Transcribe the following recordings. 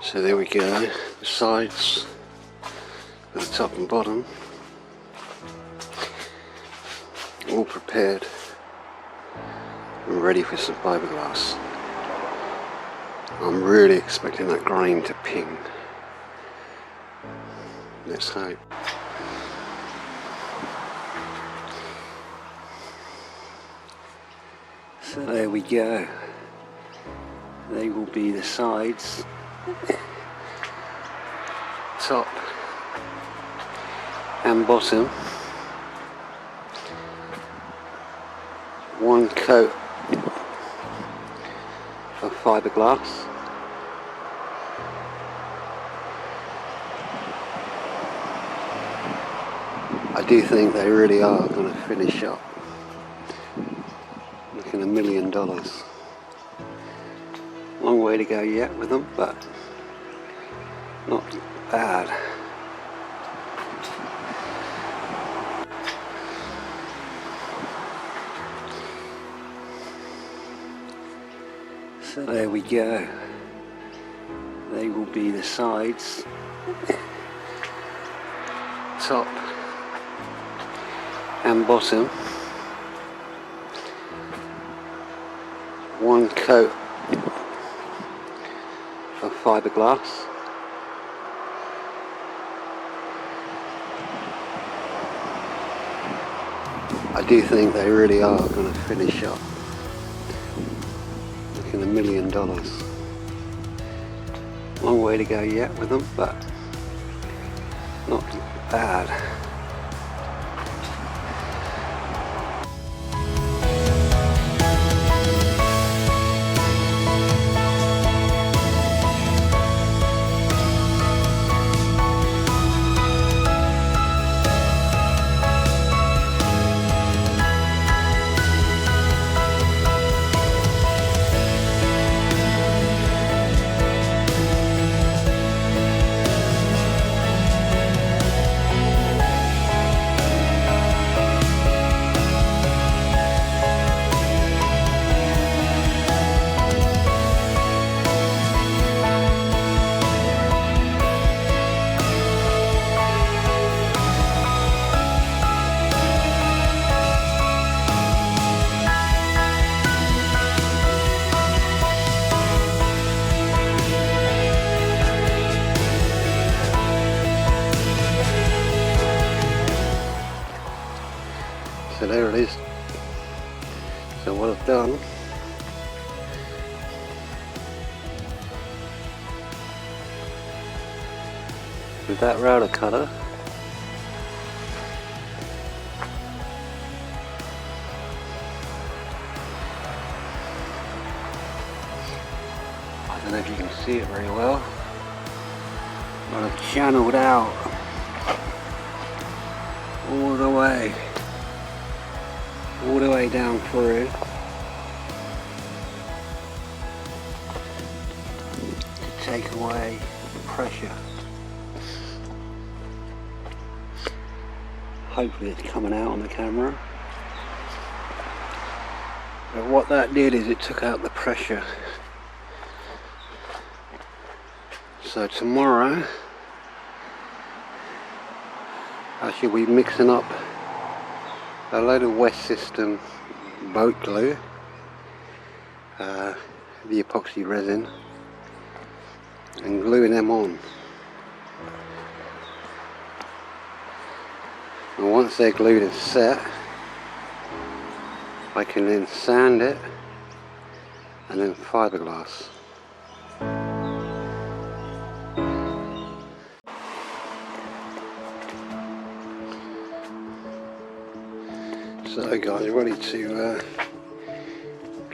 So there we go, the sides, the top and bottom, all prepared and ready for some fiberglass. I'm really expecting that grain to ping. Let's hope. So there we go. They will be the sides, top and bottom. One coat of fiberglass. I do think they really are going to finish up looking $1 million. Long way to go yet with them, but not bad. So there we go. They will be the sides, top and bottom. One coat of fiberglass. I do think they really are going to finish up looking $1 million. Long way to go yet with them, but not bad. So there it is. So what I've done, with that router cutter, I don't know if you can see it very well, but I've channeled out all the way down through to take away the pressure. Hopefully it's coming out on the camera. But what that did is it took out the pressure. So tomorrow I should be mixing up a load of West System boat glue, the epoxy resin, and gluing them on. And once they're glued and set, I can then sand it and then fiberglass. So guys, ready to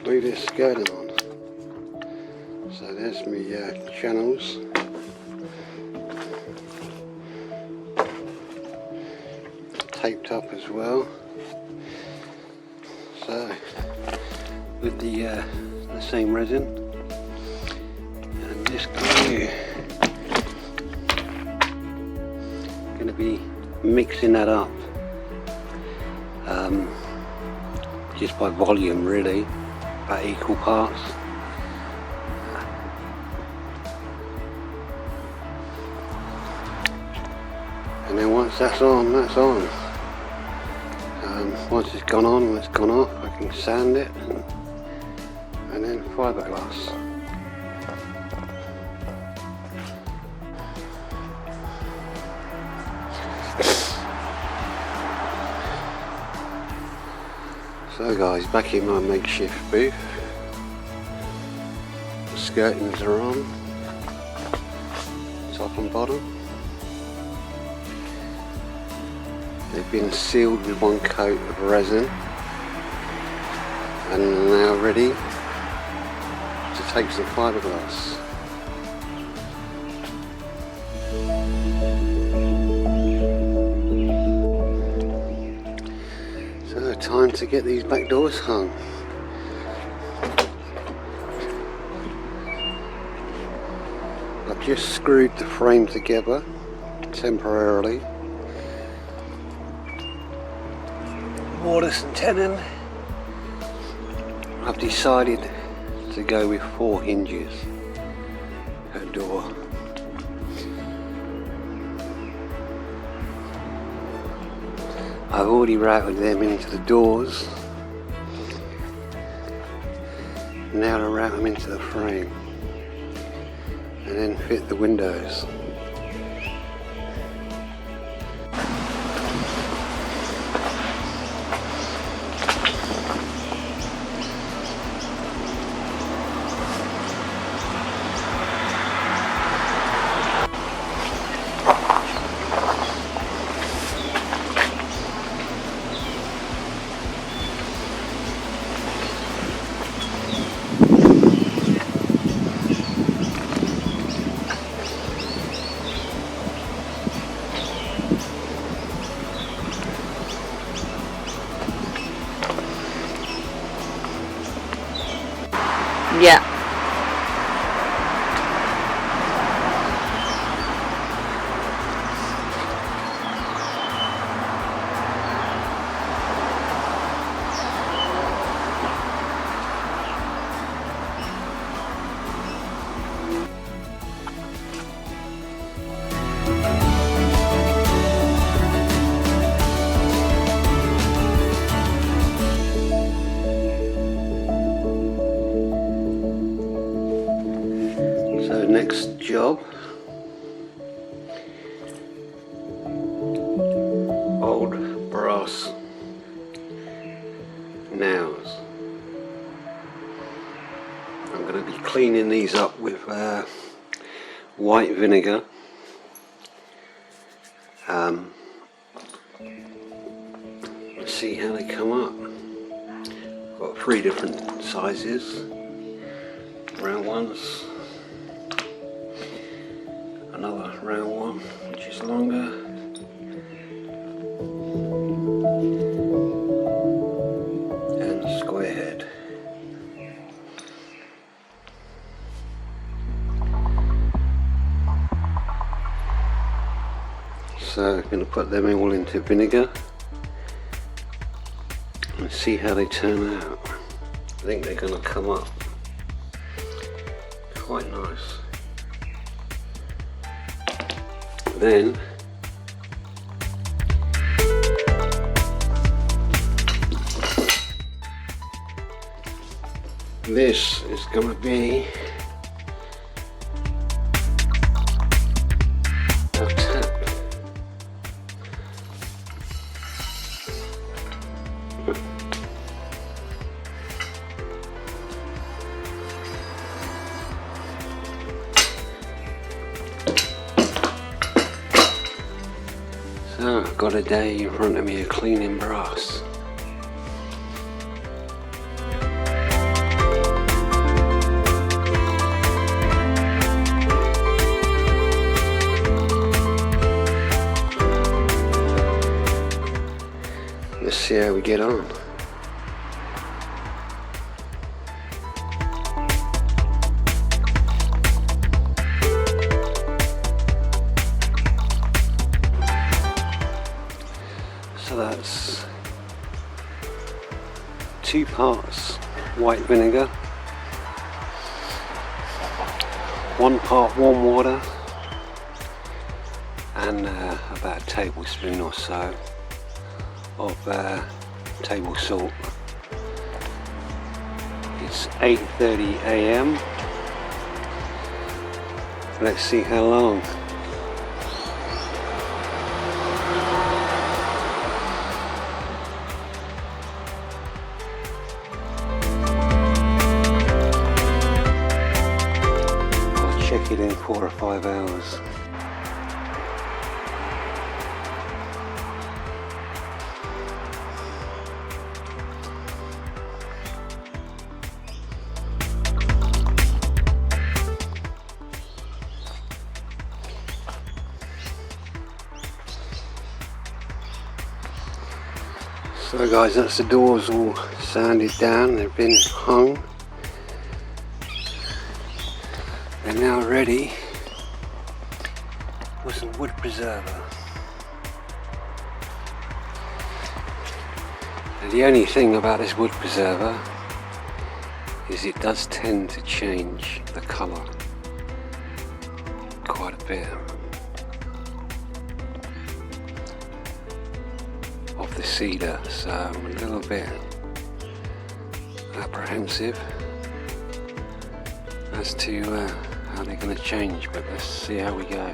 glue this skirting on. So there's my channels. Taped up as well. So with the same resin and this glue, going to be mixing that up. Just by volume really, about equal parts. and then once that's on, that's on. Once it's gone on and it's gone off, I can sand it and then fiberglass. So guys, back in my makeshift booth. The skirtings are on, top and bottom. They've been sealed with one coat of resin and are now ready to take some fiberglass. So time to get these back doors hung. I've just screwed the frame together temporarily. Mortise and tenon. I've decided to go with 4 hinges per door. I've already routed them into the doors. Now to route them into the frame and then fit the windows. Yeah. So next job, old brass nails. I'm going to be cleaning these up with white vinegar. Let's see how they come up. Got 3 different sizes, round ones, another round one which is longer, and square head. So I'm going to put them all into vinegar and see how they turn out. I think they're going to come up quite nice. Then this is going to be a tap. So I've got a day in front of me of cleaning brass. Let's see how we get on. So that's 2 parts white vinegar, 1 part warm water, and about a tablespoon or so of table salt. It's 8:30 AM. Let's see how long. I'll check it in 4 or 5 hours. So guys, that's the doors all sanded down, they've been hung. They're now ready for some wood preserver. And the only thing about this wood preserver is it does tend to change the colour quite a bit of the cedar, so I'm a little bit apprehensive as to how they're going to change, but let's see how we go.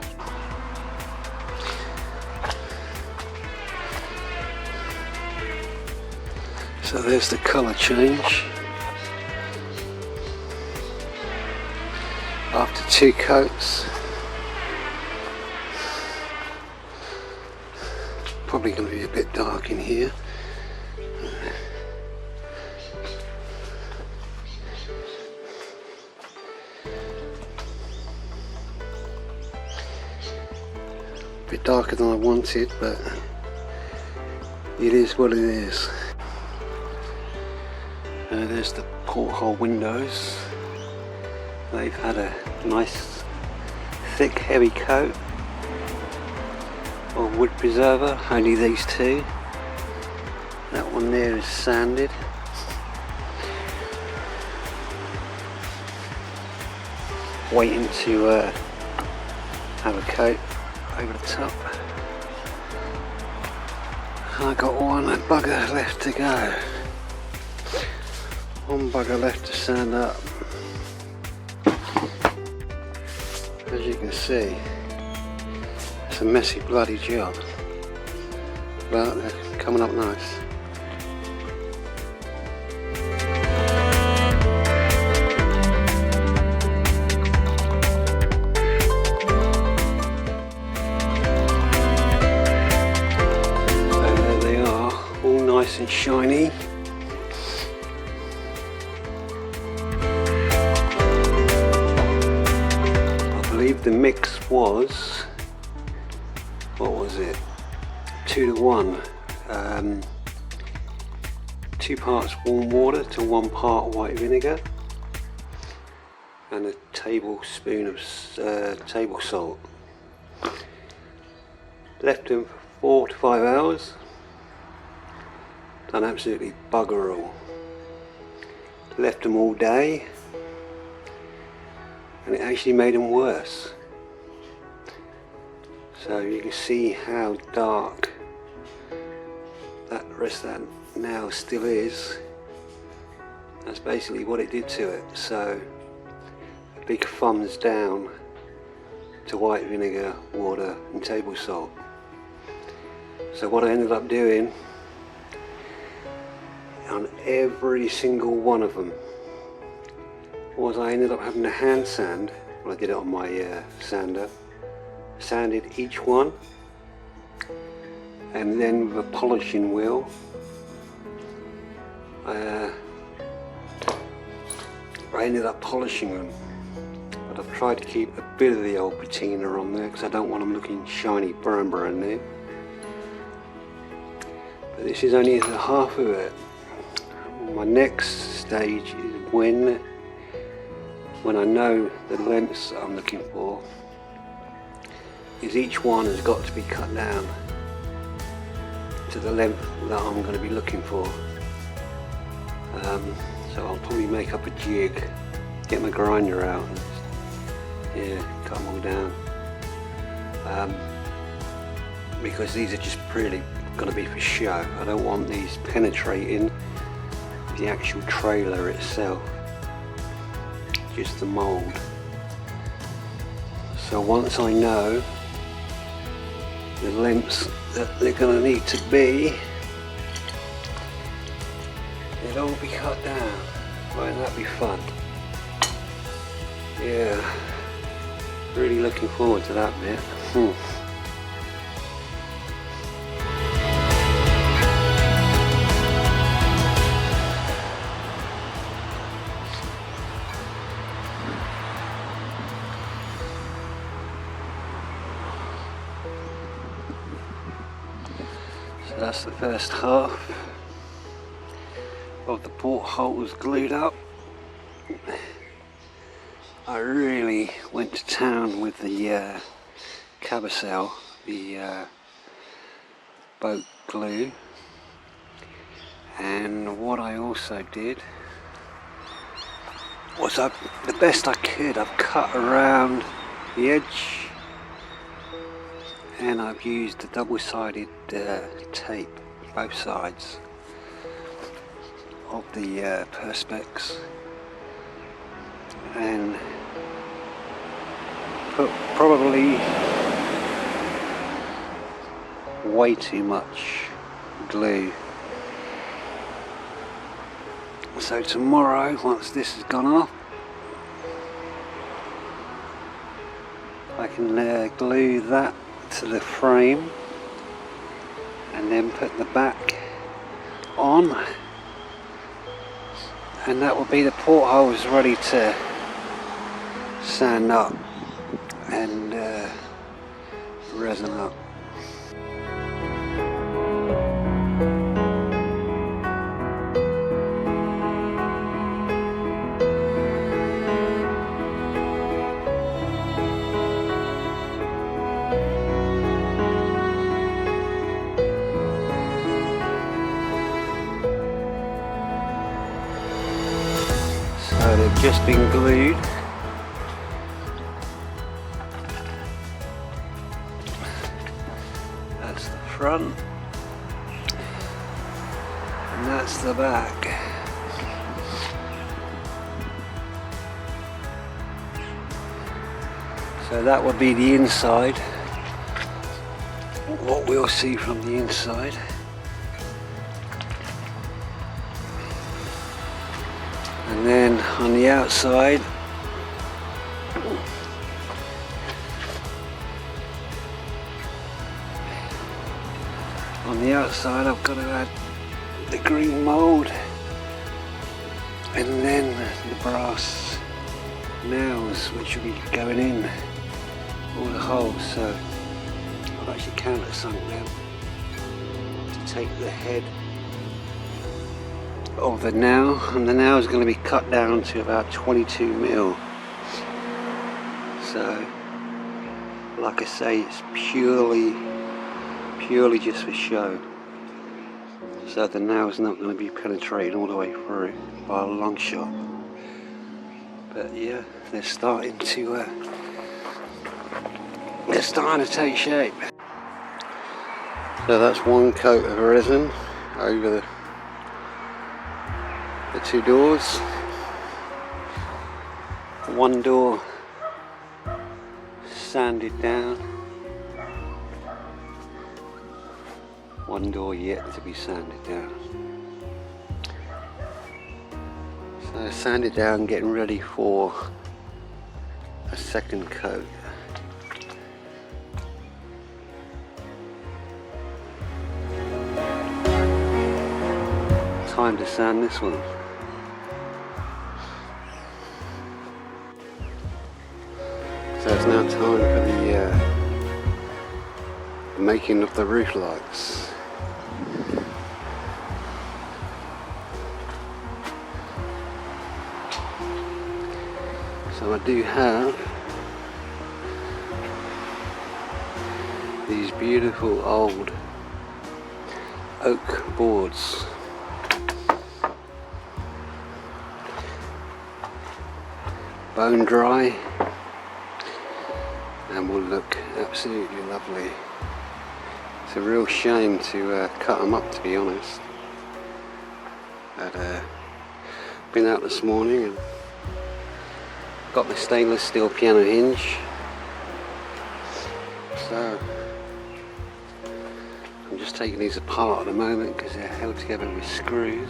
So there's the colour change after 2 coats. Probably going to be a bit dark in here. A bit darker than I wanted, but it is what it is. There's the porthole windows. They've had a nice thick heavy coat of wood preserver, only these 2. That one there is sanded. Waiting to have a coat over the top. I got one bugger left to go. One bugger left to sand up. As you can see, it's a messy bloody job, but they're coming up nice. So there they are, all nice and shiny. The mix was, what was it, 2 to 1, 2 parts warm water to 1 part white vinegar, and a tablespoon of table salt. Left them for 4 to 5 hours, done absolutely bugger all. Left them all day, and it actually made them worse. So you can see how dark that rest of that nail still is. That's basically what it did to it. So a big thumbs down to white vinegar, water and table salt. So what I ended up doing on every single one of them was I ended up having a hand sand. Well, I did it on my sander. Sanded each one, and then with a polishing wheel I ended up polishing them, but I've tried to keep a bit of the old patina on there because I don't want them looking shiny brand new. But this is only the half of it. My next stage is when I know the lengths that I'm looking for, is each one has got to be cut down to the length that I'm going to be looking for. So I'll probably make up a jig, get my grinder out and cut them all down. because these are just really going to be for show. I don't want these penetrating the actual trailer itself, just the mould. So once I know the lengths that they're going to need to be, it'll all be cut down. Won't that be fun? Yeah, really looking forward to that bit. So that's the first half of the portholes glued up. I really went to town with the cabousel, the boat glue, and what I also did was the best I could, I've cut around the edge and I've used the double-sided tape both sides of the perspex, and put probably way too much glue. So tomorrow, once this has gone off, I can glue that to the frame and then put the back on, and that will be the portholes ready to sand up and resin up. So they've just been glued. That's the front and that's the back. So that would be the inside, what we'll see from the inside. And then on the outside, I've got to add the green mould and then the brass nails which will be going in all the holes. So I've actually countersunk them to take the head of the nail, and the nail is going to be cut down to about 22 mil. So like I say, it's purely just for show, so the nail is not going to be penetrating all the way through by a long shot. But yeah, they're starting to take shape. So that's one coat of resin over the two doors. One door sanded down, one door yet to be sanded down. So sanded down, getting ready for a second coat. Time to sand this one. So it's now time for the making of the roof lights. So I do have these beautiful old oak boards. Bone dry and will look absolutely lovely a real shame to cut them up, to be honest. I'd been out this morning and got my stainless steel piano hinge, so I'm just taking these apart at the moment because they're held together with screws.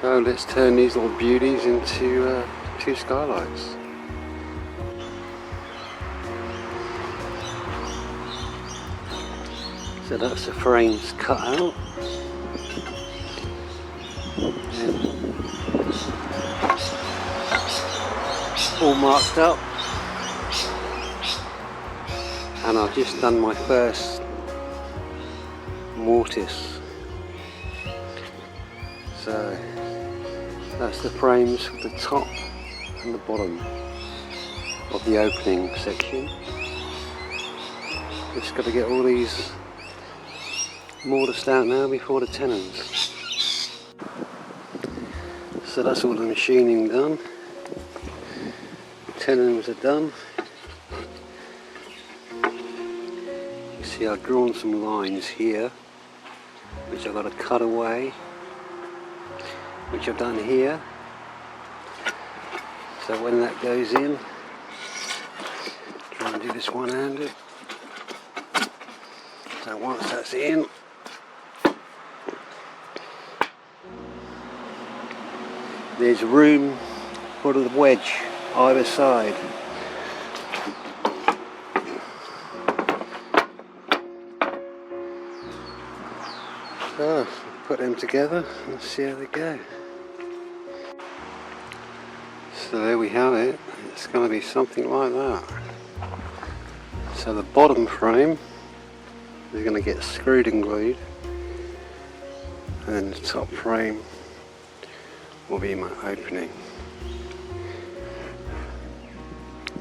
So let's turn these little beauties into two skylights. So that's the frames cut out. And all marked up. And I've just done my first mortise. So that's the frames for the top and the bottom of the opening section. Just got to get all these mortised out now before the tenons. So that's all the machining done. The tenons are done. You see I've drawn some lines here which I've got to cut away, which I've done here. So when that goes in, try and do this one-handed. So once that's in, there's room for the wedge either side. So put them together and see how they go. So there we have it. It's going to be something like that. So the bottom frame is going to get screwed and glued, and then the top frame will be my opening.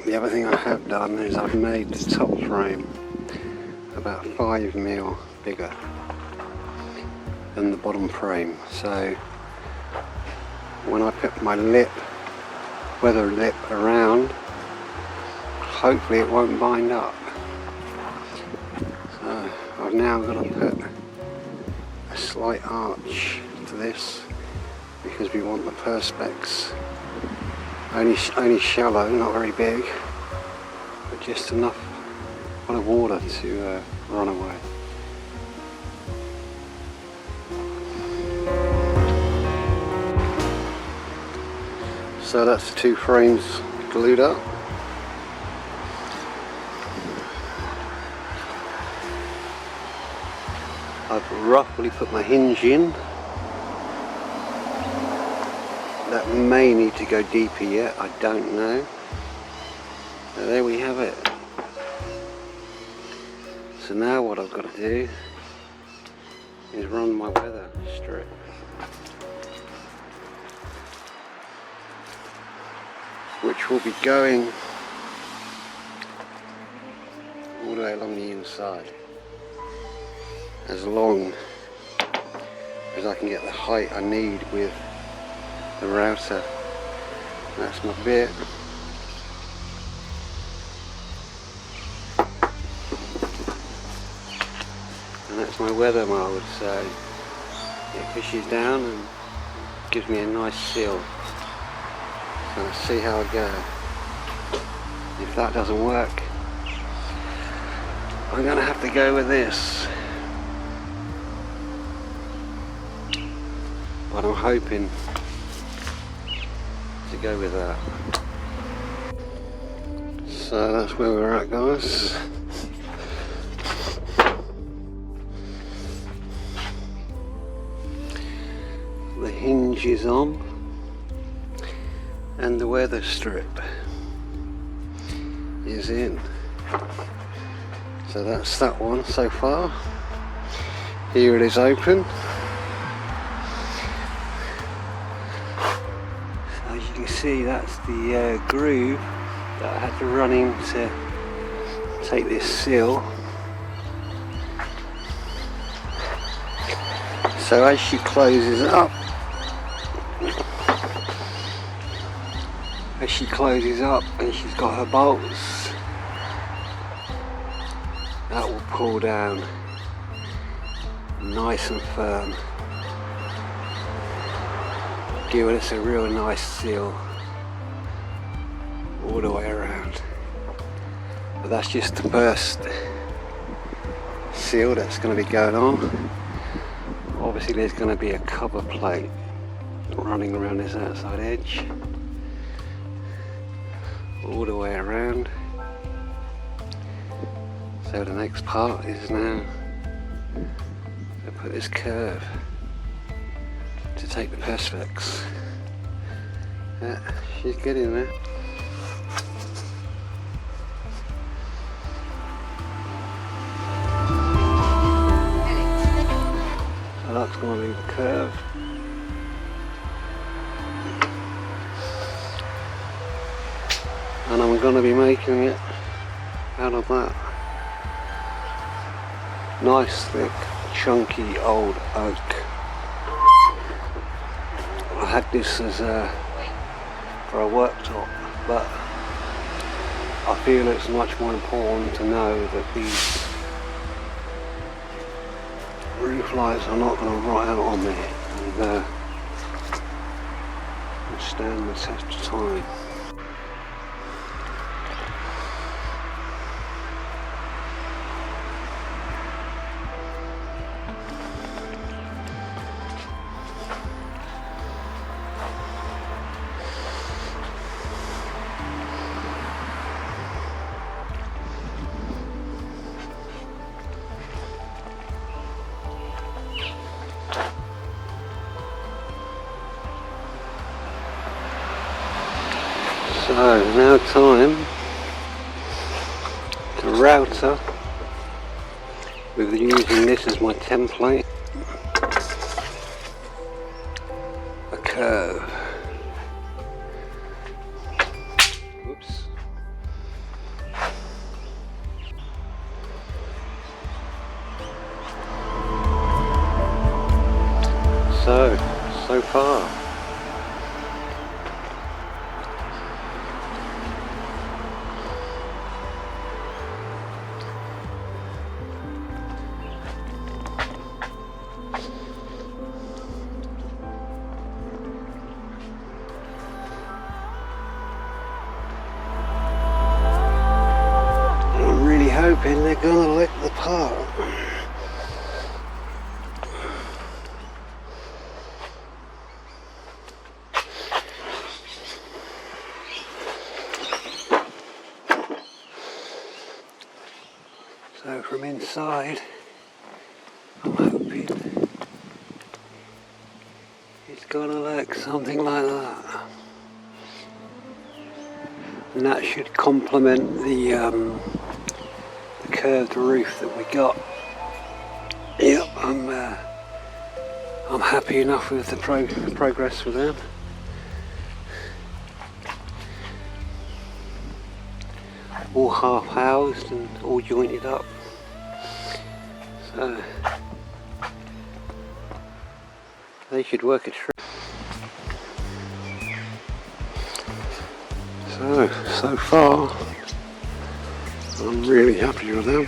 The other thing I have done is I've made the top frame about 5mm bigger than the bottom frame. So when I put my weather lip around, hopefully it won't bind up. So I've now got to put a slight arch to this because we want the perspex only shallow, not very big, but just enough of water to run away. So that's the two frames glued up. I've roughly put my hinge in. That may need to go deeper yet, I don't know. So there we have it. So now what I've got to do is run my weather strip. Which will be going all the way along the inside, as long as I can get the height I need with the router. That's my bit. And that's my weather mould, so it fishes down and gives me a nice seal. So let's see how I go. If that doesn't work, I'm going to have to go with this. But I'm hoping to go with that. So that's where we're at, guys. The hinge is on and the weather strip is in. So that's that one so far. Here it is open. As you can see, that's the groove that I had to run in to take this seal. So as she closes up, and she's got her bolts, cool down, nice and firm, giving us a real nice seal all the way around. But that's just the first seal that's going to be going on. Obviously there's going to be a cover plate running around this outside edge all the way around. So the next part is now to put this curve to take the perspex. Yeah, she's getting there. So that's going to be the curve. And I'm going to be making it out of that nice thick chunky old oak. I had this as for a worktop, but I feel it's much more important to know that these roof lights are not going to rot out on me and stand the test of time. So now time to router with using this as my template, a curve. Whoops. So far. Hoping they're gonna lick the part. So from inside, I'm hoping it's gonna look something like that. And that should complement the curved roof that we got. Yep, I'm happy enough with the progress with that. All half housed and all jointed up. So they should work a treat. So far I'm really happy with them.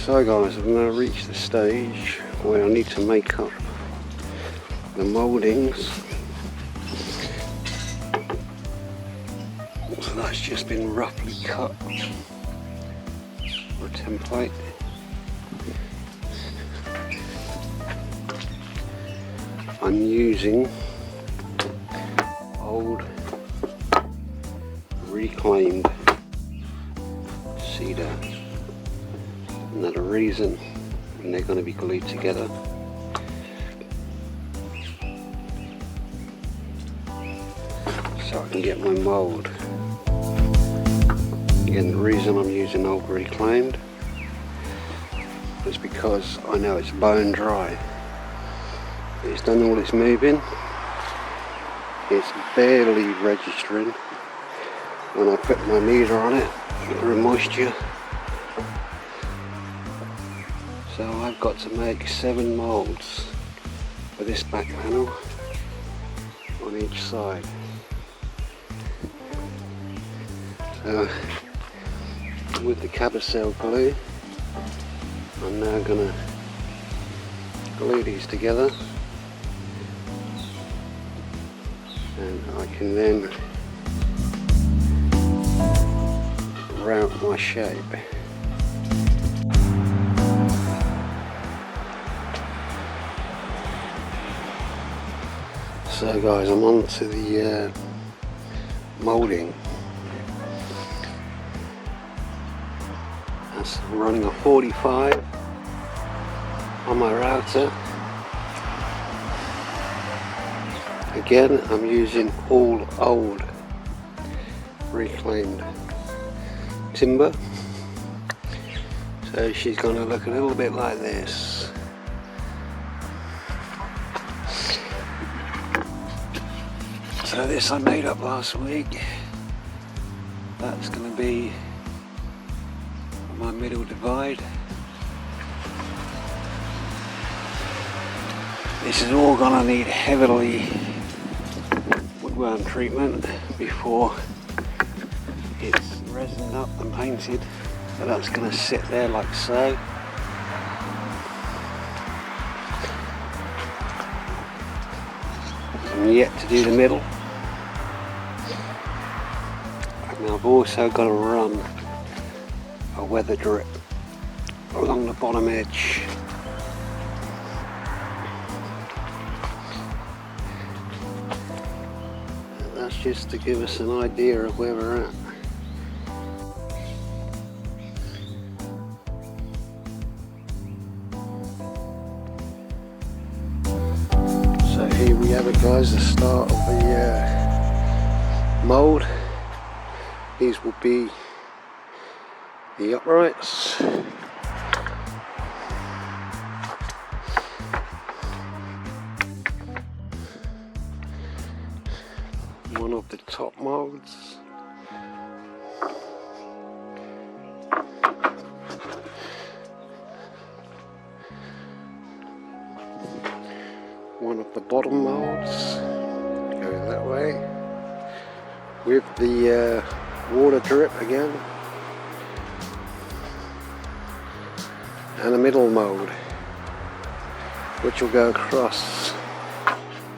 So guys, I've now reached the stage where I need to make up the mouldings. So that's just been roughly cut for a template. I'm using old reclaimed cedar. Another reason, and they're going to be glued together. So I can get my mould. Again, the reason I'm using old reclaimed is because I know it's bone dry. It's done all its moving. It's barely registering when I put my meter on it for moisture. So I've got to make 7 moulds for this back panel on each side. So with the cabousel glue, I'm now going to glue these together, and I can then route my shape. So guys, I'm on to the moulding. That's running a 45 on my router. Again, I'm using all old reclaimed timber. So she's going to look a little bit like this. So this I made up last week. That's going to be my middle divide. This is all going to need heavily woodworm treatment before it's resined up and painted. So that's going to sit there like so. I'm yet to do the middle. And I've also got to run a weather drip along the bottom edge. And that's just to give us an idea of where we're at. So here we have it guys, the start of the mould. These will be the uprights. One of the top moulds. One of the bottom moulds. Go that way. With the water drip again. And a middle mould, which will go across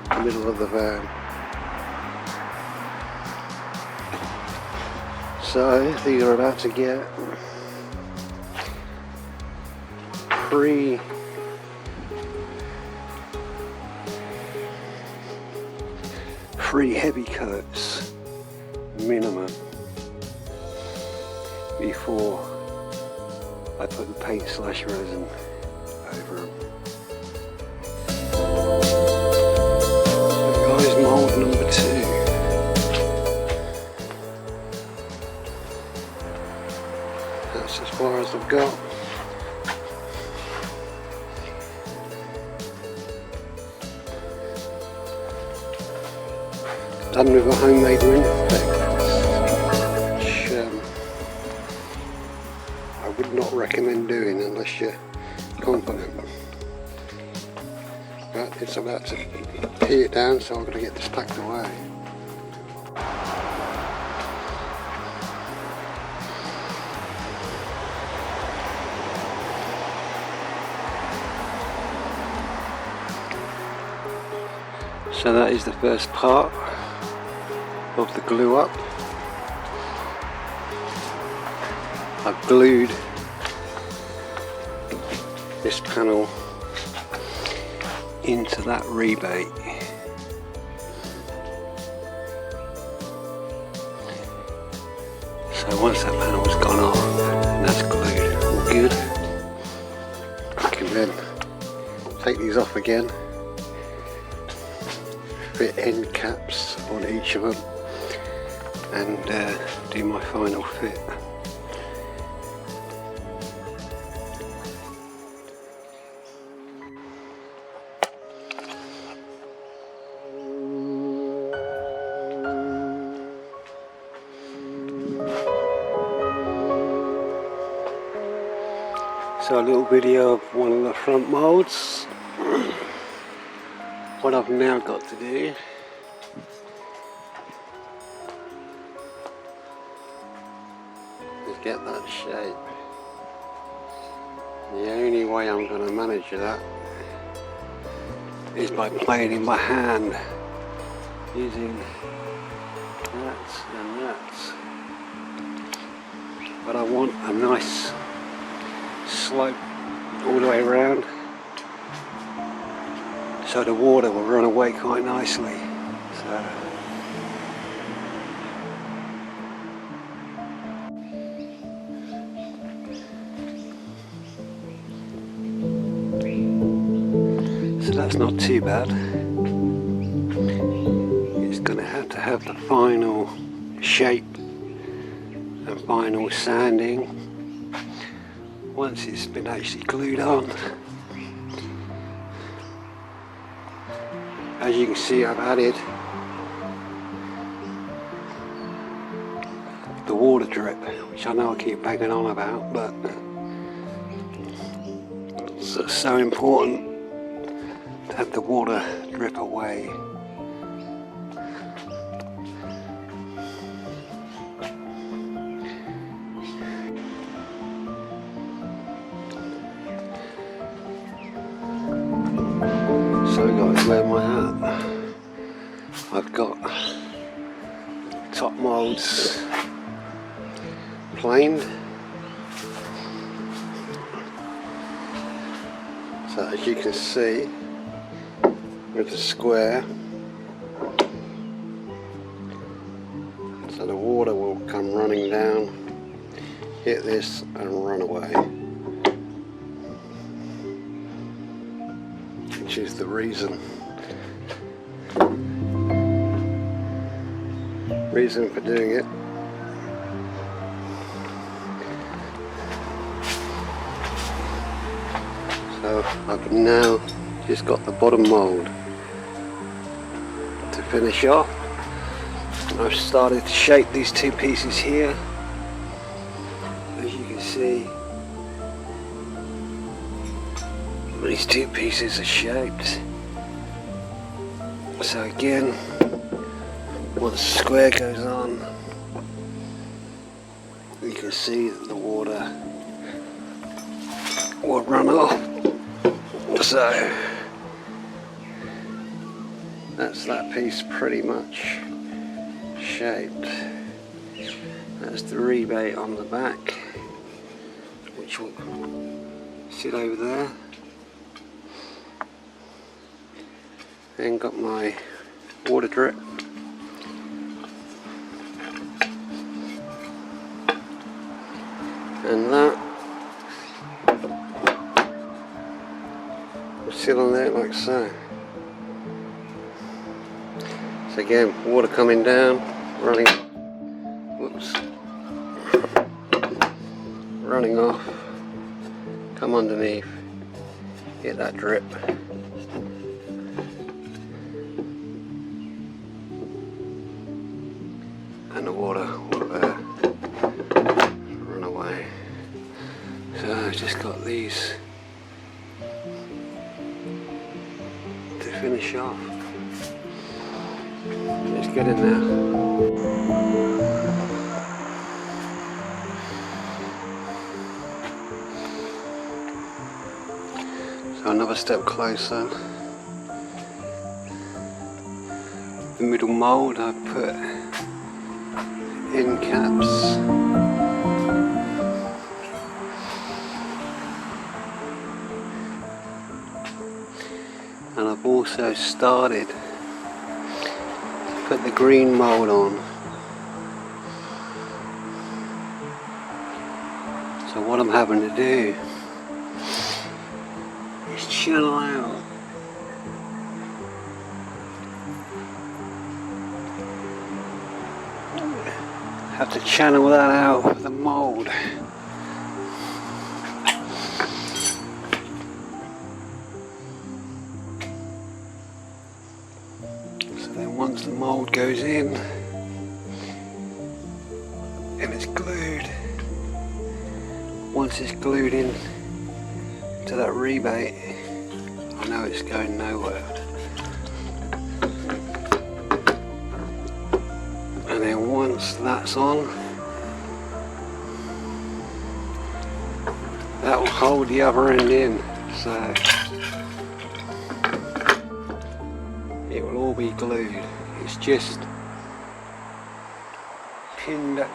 the middle of the van. So these are about to get three heavy coats minimum before I put the paint / resin over them. Guys, mould number 2. That's as far as I've got. Done with a homemade ring which I would not recommend doing unless you're confident. But it's about to pee it down, so I'm going to get this packed away. So that is the first part of the glue up. I've glued this panel into that rebate. So once that panel has gone on and that's glued all good, I can then take these off again, fit end caps on each of them, and do my final fit. So a little video of one of the front moulds. What I've now got to do is get that shape. The only way I'm going to manage that is by playing in my hand using that and that. But I want a nice slope all the way around, so the water will run away quite nicely. So that's not too bad. It's going to have the final shape and final sanding once it's been actually glued on. As you can see, I've added the water drip, which I know I keep banging on about, but it's so important to have the water drip away. So guys, where am I at? I've got top moulds planed. So as you can see, with the square, so the water will come running down, hit this and run away. Which is the reason for doing it. So I've now just got the bottom mould to finish off. I've started to shape these two pieces here. As you can see, these two pieces are shaped. So again, once the square goes on, you can see that the water will run off. So that's that piece pretty much shaped. That's the rebate on the back, which will sit over there. Then got my water drip. And that will sit on there like so. So again, water coming down, running off, come underneath, hit that drip. And the water will run away. So I've just got these to finish off. Let's get in there. So another step closer. the middle mould, I put end caps. And I've also started to put the green mould on. So what I'm having to do is channel out have to channel that out with the mould. So then once the mould goes in and it's glued, once it's glued in to that rebate, I know it's going nowhere. And then once that's on, that will hold the other end in, so it will all be glued. It's just pinned at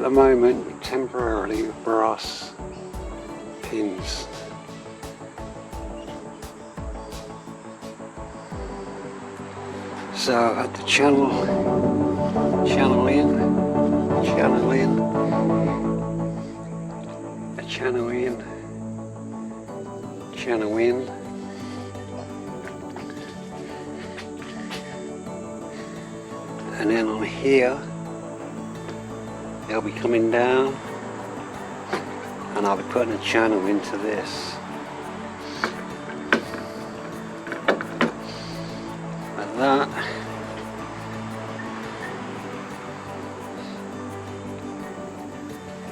the moment temporarily with brass pins. So I had to channel in, channel in, and then on here they'll be coming down and I'll be putting a channel into this. And that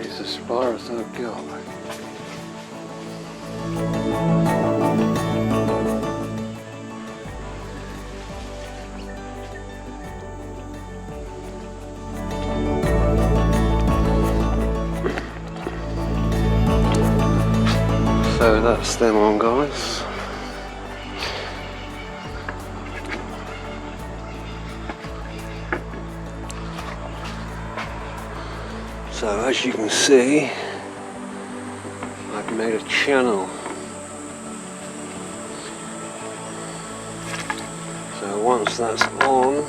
is as far as I've got. So that's them on, guys. So as you can see, I've made a channel. So once that's on,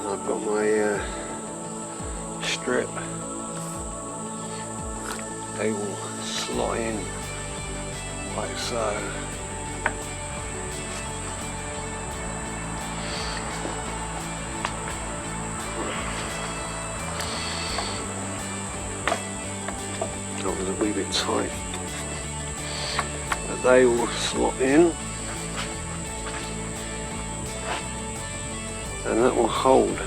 I've got my strip. They will slot in like so. That was a wee bit tight, but they will slot in, and that will hold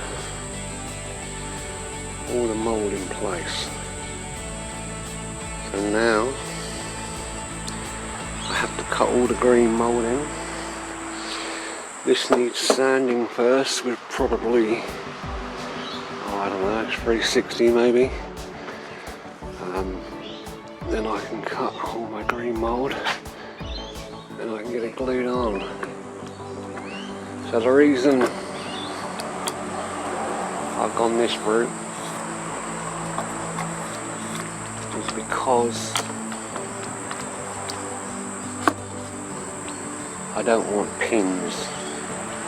all the mould in place. So now I have to cut all the green mould in. This needs sanding first with probably, I don't know, it's 360 maybe. Then I can cut all my green mould and I can get it glued on. So the reason I've gone this route is because I don't want pins.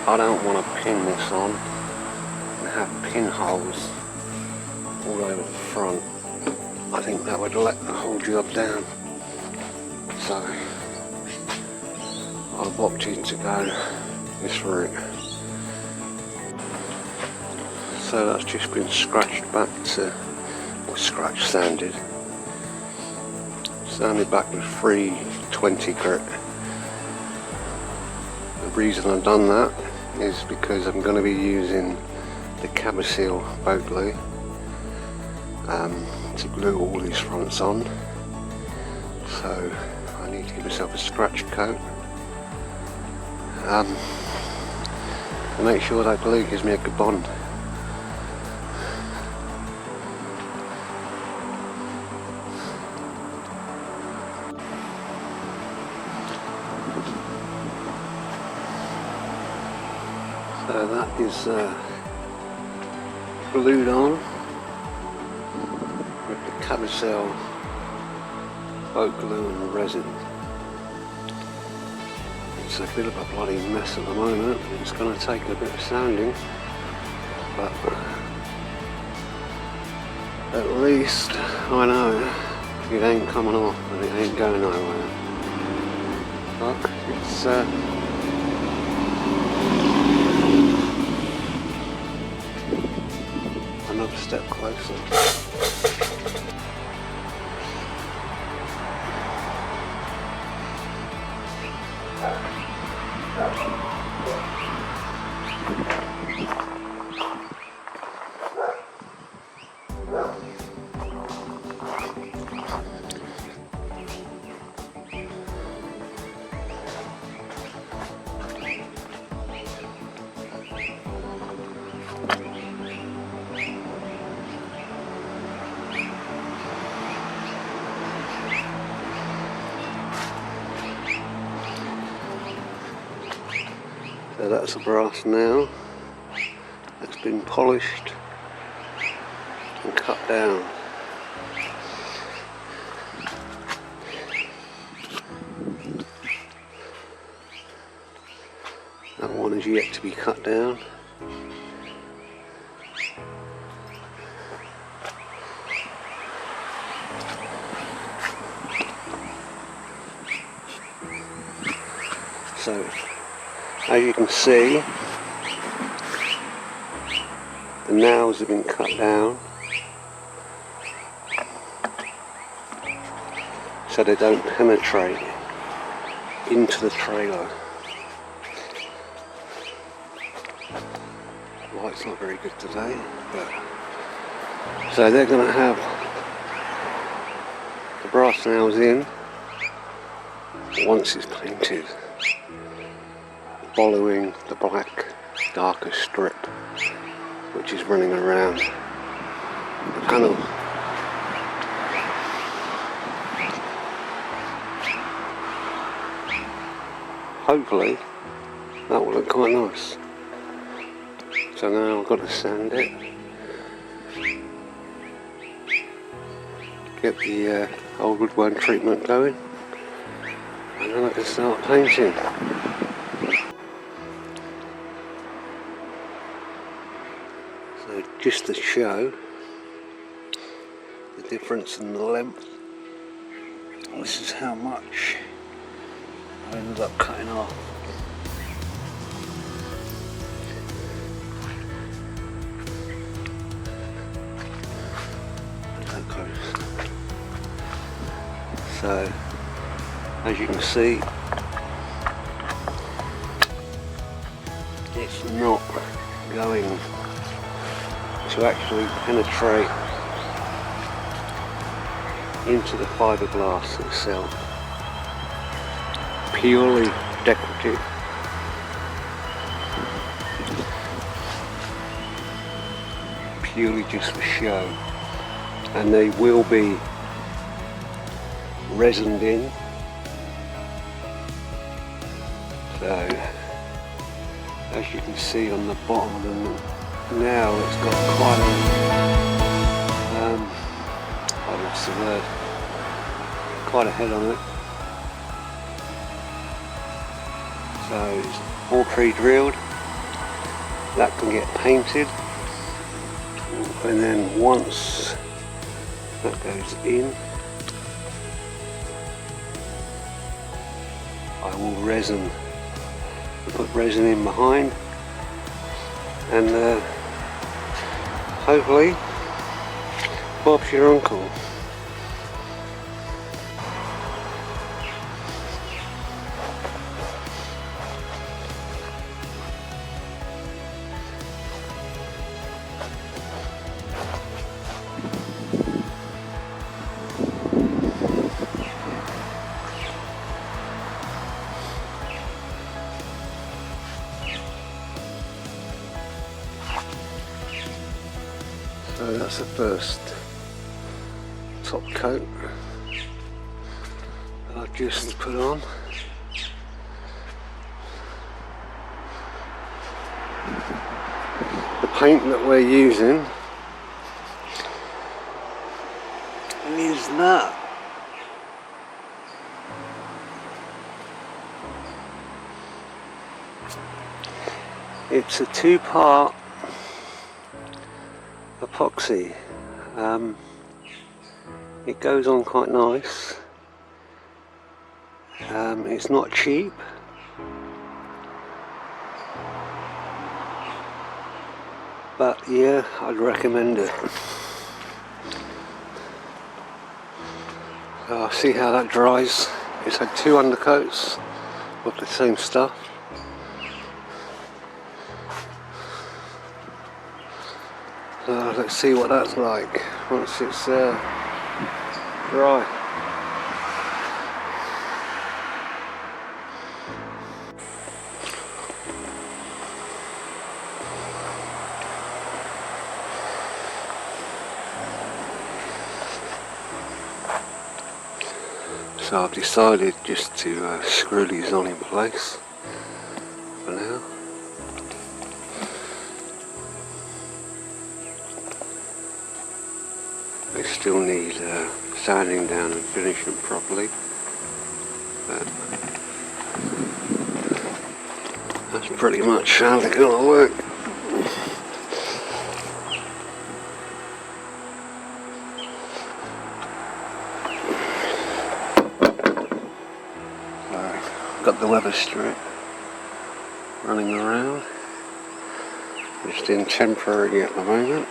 I don't want to pin this on and have pinholes all over the front. I think that would let the whole job down. So I've opted to go this route. So that's just been scratched back to, or scratch sanded. Sanded back with 320 grit. The reason I've done that is because I'm going to be using the Cabaseel boat glue to glue all these fronts on. So I need to give myself a scratch coat and make sure that glue gives me a good bond. So that is glued on with the carousel boat glue and resin. It's a bit of a bloody mess at the moment. It's going to take a bit of sanding, but at least I know it ain't coming off and it ain't going nowhere. Look, it's another step closer. So that's the brass now. It's been polished and cut down. That one is yet to be cut down. So, as you can see, the nails have been cut down so they don't penetrate into the trailer. Light's not very good today, but so they're going to have the brass nails in once it's painted, following the black darker strip which is running around the panel. Hopefully that will look quite nice. So now I've got to sand it, get the old woodworking treatment going, and then I can start painting. So just to show the difference in the length, this is how much I ended up cutting off. So as you can see, it's not going to actually penetrate into the fiberglass itself. Purely decorative. Purely just for show. And they will be resined in. So as you can see on the bottom of them now, it's got quite a what's the word? Quite a head on it. So it's all pre-drilled. That can get painted, and then once that goes in, I will resin, put resin in behind, and hopefully Bob's your uncle. So that's the first top coat that I've just put on. paint that we're using is that. It's a two-part epoxy. It goes on quite nice. It's not cheap. But yeah, I'd recommend it. So I'll see how that dries. It's had 2 undercoats of the same stuff. So let's see what that's like once it's dry. So I've decided just to screw these on in place for now. They still need sanding down and finishing properly, but that's pretty much how they're going to work. Got the weather strip running around, just in temporary at the moment.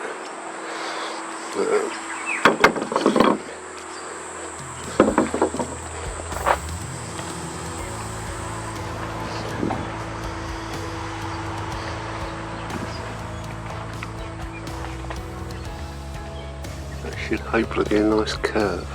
That should hopefully be a nice curve.